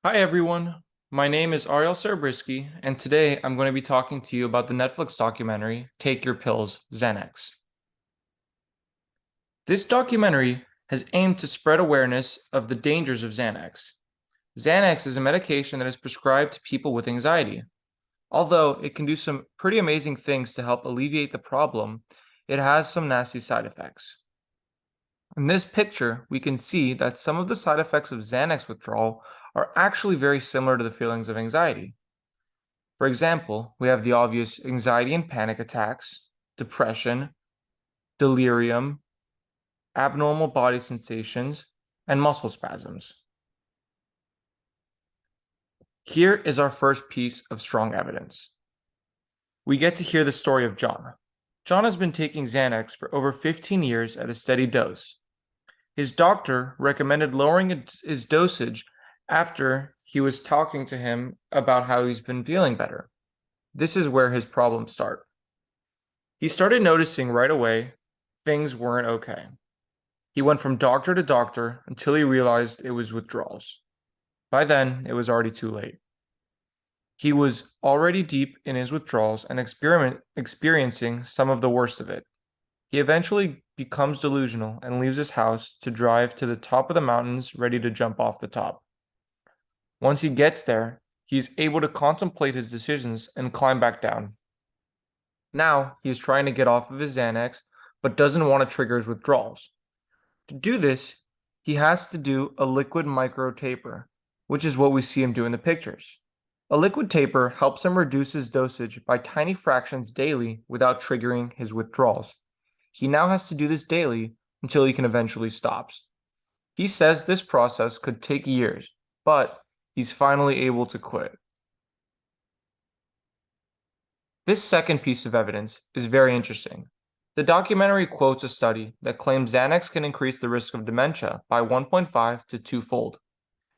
Hi everyone, my name is Ariel Sarabrisky, and today I'm going to be talking to you about the Netflix documentary, Take Your Pills, Xanax. This documentary has aimed to spread awareness of the dangers of Xanax. Xanax is a medication that is prescribed to people with anxiety. Although it can do some pretty amazing things to help alleviate the problem, it has some nasty side effects. In this picture, we can see that some of the side effects of Xanax withdrawal are actually very similar to the feelings of anxiety. For example, we have the obvious anxiety and panic attacks, depression, delirium, abnormal body sensations, and muscle spasms. Here is our first piece of strong evidence. We get to hear the story of John. John has been taking Xanax for over 15 years at a steady dose. His doctor recommended lowering his dosage after he was talking to him about how he's been feeling better. This is where his problems start. He started noticing right away things weren't okay. He went from doctor to doctor until he realized it was withdrawals. By then, it was already too late. He was already deep in his withdrawals and experiencing some of the worst of it. He eventually becomes delusional and leaves his house to drive to the top of the mountains, ready to jump off the top. Once he gets there, he's able to contemplate his decisions and climb back down. Now, he is trying to get off of his Xanax, but doesn't want to trigger his withdrawals. To do this, he has to do a liquid micro taper, which is what we see him do in the pictures. A liquid taper helps him reduce his dosage by tiny fractions daily without triggering his withdrawals. He now has to do this daily until he can eventually stop. He says this process could take years, but he's finally able to quit. This second piece of evidence is very interesting. The documentary quotes a study that claims Xanax can increase the risk of dementia by 1.5 to 2-fold.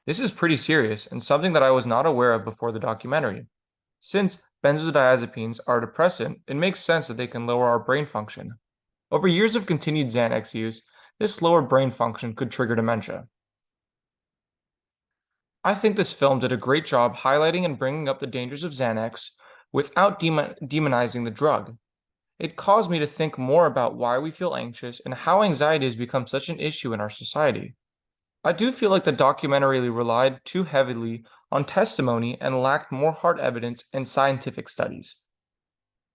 This is pretty serious and something that I was not aware of before the documentary. Since benzodiazepines are a depressant, it makes sense that they can lower our brain function. Over years of continued Xanax use, this lower brain function could trigger dementia. I think this film did a great job highlighting and bringing up the dangers of Xanax without demonizing the drug. It caused me to think more about why we feel anxious and how anxiety has become such an issue in our society. I do feel like the documentary relied too heavily on testimony and lacked more hard evidence and scientific studies.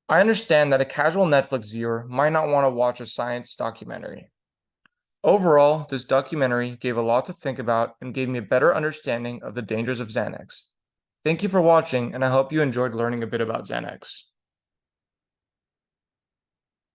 I understand that a casual Netflix viewer might not want to watch a science documentary. Overall, this documentary gave a lot to think about and gave me a better understanding of the dangers of Xanax. Thank you for watching, and I hope you enjoyed learning a bit about Xanax.